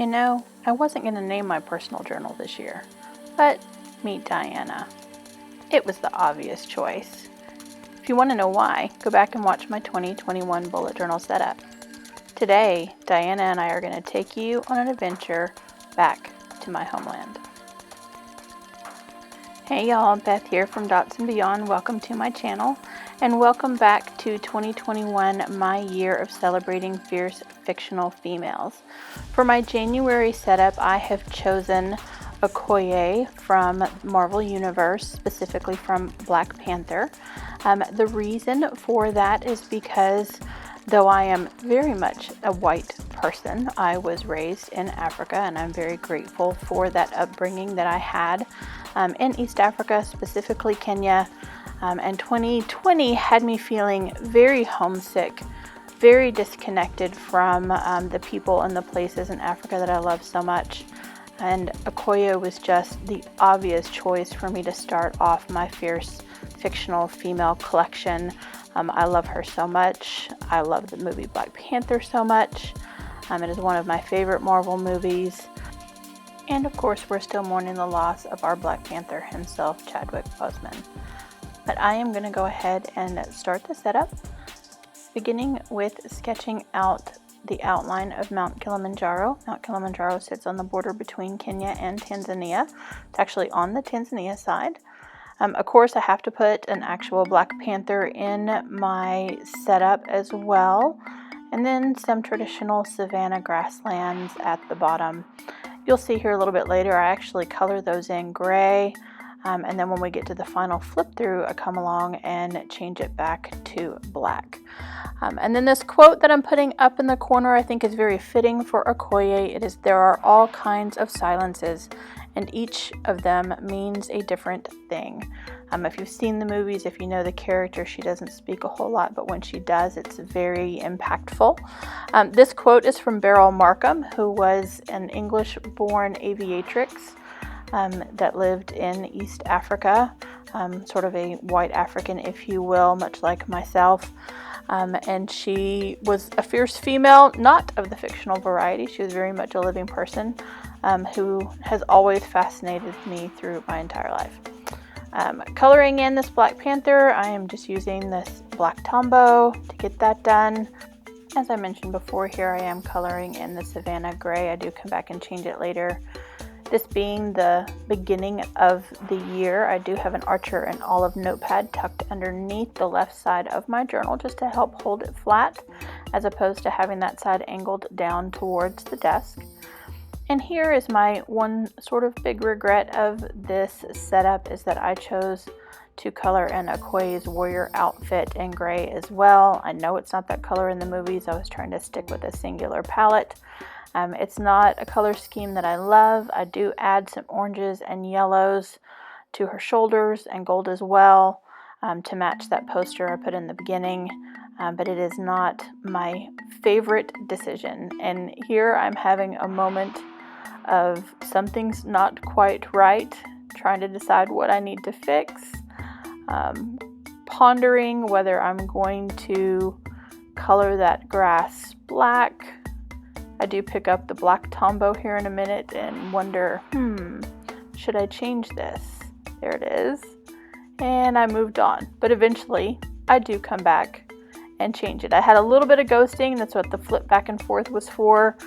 You know, I wasn't going to name my personal journal this year, but meet Diana. It was the obvious choice. If you want to know why, go back and watch my 2021 bullet journal setup. Today, Diana and I are going to take you on an adventure back to my homeland. Hey y'all, Beth here from Dots and Beyond. Welcome to my channel and welcome back to 2021, my year of celebrating fierce fictional females. For my January setup, I have chosen Okoye from Marvel Universe, specifically from Black Panther. The reason for that is because though I am very much a white person, I was raised in Africa and I'm very grateful for that upbringing that I had in East Africa, specifically Kenya. And 2020 had me feeling very homesick, very disconnected from the people and the places in Africa that I love so much. And Okoye was just the obvious choice for me to start off my fierce fictional female collection. I love her so much. I love the movie Black Panther so much. It is one of my favorite Marvel movies. And of course, we're still mourning the loss of our Black Panther himself, Chadwick Boseman. But I am going to go ahead and start the setup, beginning with sketching out the outline of Mount Kilimanjaro. Mount Kilimanjaro sits on the border between Kenya and Tanzania. It's actually on the Tanzania side. Of course, I have to put an actual Black Panther in my setup as well, and then some traditional savanna grasslands at the bottom. You'll see here a little bit later, I actually color those in gray, and then when we get to the final flip through, I come along and change it back to black. And then this quote that I'm putting up in the corner I think is very fitting for Okoye. It is, "There are all kinds of silences, and each of them means a different thing." If you've seen the movies, if you know the character, she doesn't speak a whole lot, but when she does, it's very impactful. This quote is from Beryl Markham, who was an English-born aviatrix that lived in East Africa, sort of a white African, if you will, much like myself. And she was a fierce female, not of the fictional variety. She was very much a living person who has always fascinated me through my entire life. Coloring in this Black Panther, I am just using this black Tombow to get that done. As I mentioned before, here I am coloring in the Savannah Gray. I do come back and change it later. This being the beginning of the year, I do have an Archer and Olive notepad tucked underneath the left side of my journal just to help hold it flat, as opposed to having that side angled down towards the desk. And here is my one sort of big regret of this setup, is that I chose to color in Okoye's warrior outfit in gray as well. I know it's not that color in the movies. I was trying to stick with a singular palette. It's not a color scheme that I love. I do add some oranges and yellows to her shoulders and gold as well to match that poster I put in the beginning. But it is not my favorite decision. And here I'm having a moment of something's not quite right, trying to decide what I need to fix, pondering whether I'm going to color that grass black. I do pick up the black Tombow here in a minute and wonder, should I change this? There it is. And I moved on. But eventually, I do come back and change it. I had a little bit of ghosting. That's what the flip back and forth was for.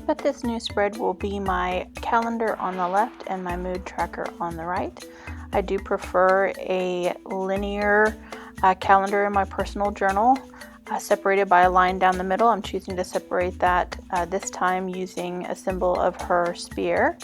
But this new spread will be my calendar on the left and my mood tracker on the right. I do prefer a linear calendar in my personal journal. Separated by a line down the middle. I'm choosing to separate that this time using a symbol of her spear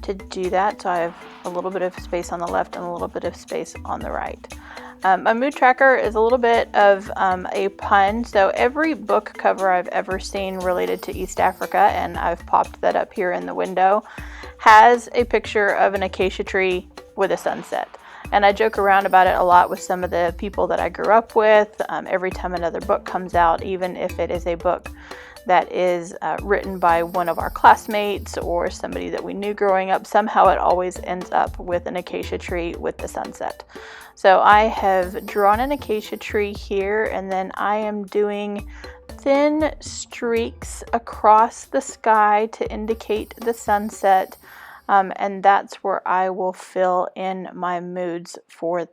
to do that. So I have a little bit of space on the left and a little bit of space on the right. My mood tracker is a little bit of a pun. So every book cover I've ever seen related to East Africa, and I've popped that up here in the window, has a picture of an acacia tree with a sunset. And I joke around about it a lot with some of the people that I grew up with. Every time another book comes out, even if it is a book that is written by one of our classmates or somebody that we knew growing up, somehow it always ends up with an acacia tree with the sunset. So I have drawn an acacia tree here, and then I am doing thin streaks across the sky to indicate the sunset, and that's where I will fill in my moods for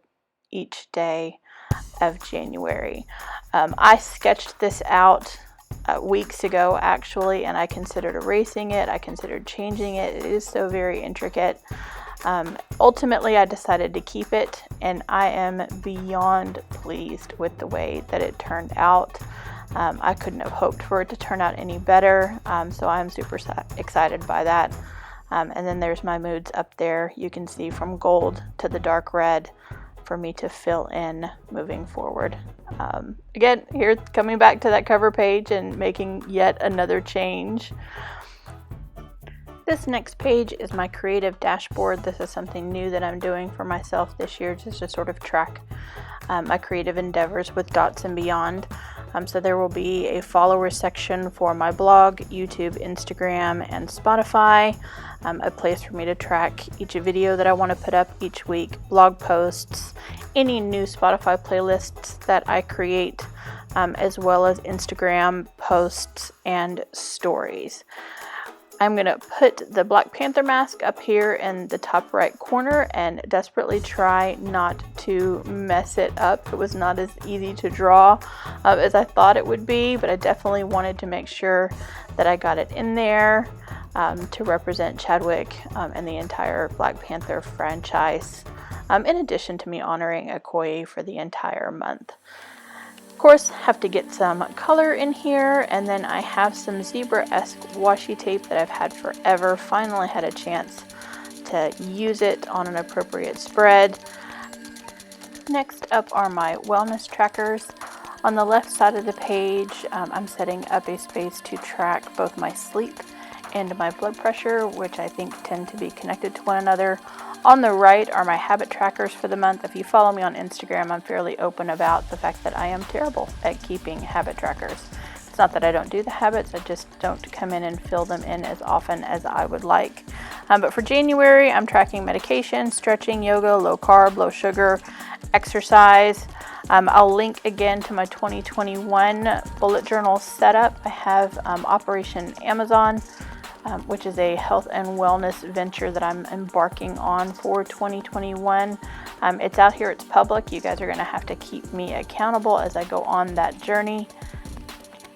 each day of January. I sketched this out weeks ago actually, and I considered erasing it. I considered changing it. It is so very intricate. Ultimately, I decided to keep it, and I am beyond pleased with the way that it turned out. I couldn't have hoped for it to turn out any better, so I'm super excited by that. And then there's my moods up there. You can see from gold to the dark red for me to fill in moving forward. Again, here coming back to that cover page and making yet another change. This next page is my creative dashboard. This is something new that I'm doing for myself this year, just to sort of track my creative endeavors with Dots and Beyond. So there will be a follower section for my blog, YouTube, Instagram, and Spotify. A place for me to track each video that I want to put up each week, blog posts, any new Spotify playlists that I create, as well as Instagram posts and stories. I'm going to put the Black Panther mask up here in the top right corner and desperately try not to mess it up. It was not as easy to draw as I thought it would be, but I definitely wanted to make sure that I got it in there to represent Chadwick and the entire Black Panther franchise, in addition to me honoring Okoye for the entire month. Of course, have to get some color in here, and then I have some zebra-esque washi tape that I've had forever. Finally had a chance to use it on an appropriate spread. Next up are my wellness trackers. On the left side of the page, I'm setting up a space to track both my sleep and my blood pressure, which I think tend to be connected to one another. On the right are my habit trackers for the month. If you follow me on Instagram, I'm fairly open about the fact that I am terrible at keeping habit trackers. It's not that I don't do the habits, I just don't come in and fill them in as often as I would like. But for January, I'm tracking medication, stretching, yoga, low carb, low sugar, exercise. I'll link again to my 2021 bullet journal setup. I have Operation Amazon, which is a health and wellness venture that I'm embarking on for 2021. It's out here, it's public. You guys are going to have to keep me accountable as I go on that journey.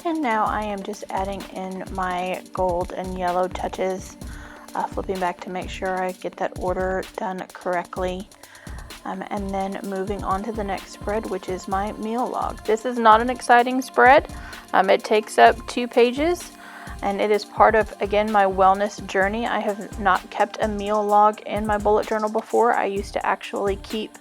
And now I am just adding in my gold and yellow touches, flipping back to make sure I get that order done correctly. And then moving on to the next spread, which is my meal log. This is not an exciting spread. It takes up 2 pages. And it is part of, again, my wellness journey. I have not kept a meal log in my bullet journal before. I used to actually keep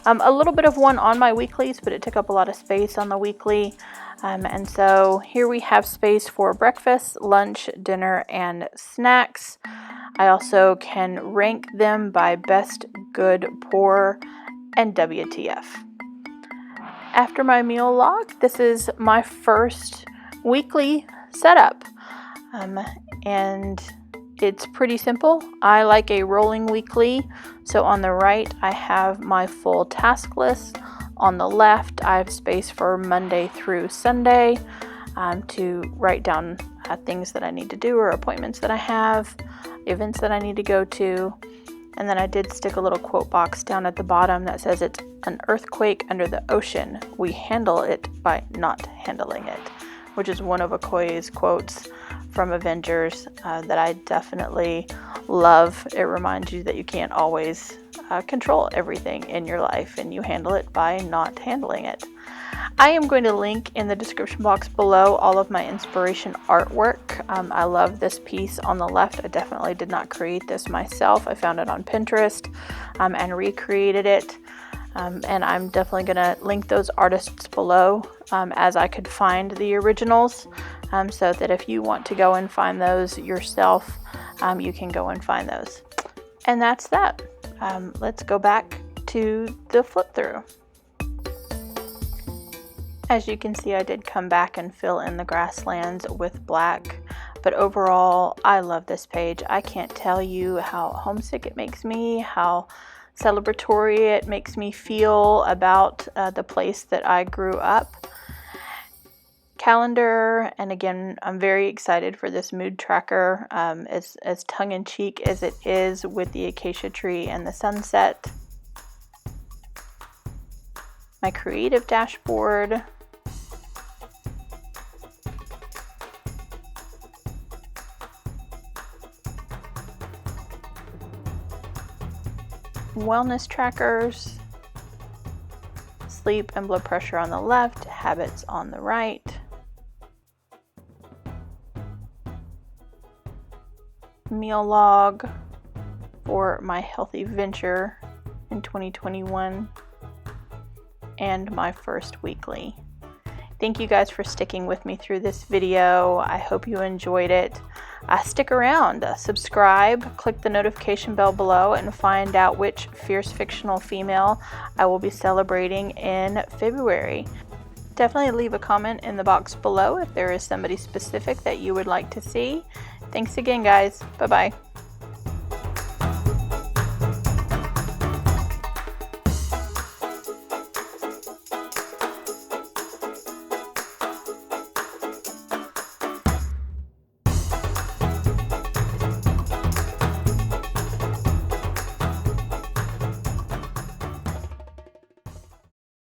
a little bit of one on my weeklies, but it took up a lot of space on the weekly. And so here we have space for breakfast, lunch, dinner, and snacks. I also can rank them by best, good, poor, and WTF. After my meal log, this is my first weekly setup. And it's pretty simple. I like a rolling weekly. So on the right, I have my full task list. On the left, I have space for Monday through Sunday to write down things that I need to do or appointments that I have, events that I need to go to. And then I did stick a little quote box down at the bottom that says it's an earthquake under the ocean. We handle it by not handling it, which is one of Okoye's quotes from Avengers that I definitely love. It reminds you that you can't always control everything in your life, and you handle it by not handling it. I am going to link in the description box below all of my inspiration artwork. I love this piece on the left. I definitely did not create this myself. I found it on Pinterest and recreated it. And I'm definitely going to link those artists below as I could find the originals, so that if you want to go and find those yourself, you can go and find those. And that's that. Let's go back to the flip through. As you can see, I did come back and fill in the grasslands with black, but overall, I love this page. I can't tell you how homesick it makes me, how celebratory it makes me feel about the place that I grew up. calendar, and again, I'm very excited for this mood tracker, as tongue-in-cheek as it is with the acacia tree and the sunset. My creative dashboard. Wellness trackers. Sleep and blood pressure on the left, habits on the right. Meal log for my healthy venture in 2021, and my first weekly. Thank you guys for sticking with me through this video. I hope you enjoyed it. Stick around, subscribe, click the notification bell below, and find out which fierce fictional female I will be celebrating in February. Definitely leave a comment in the box below if there is somebody specific that you would like to see. Thanks again, guys. Bye-bye.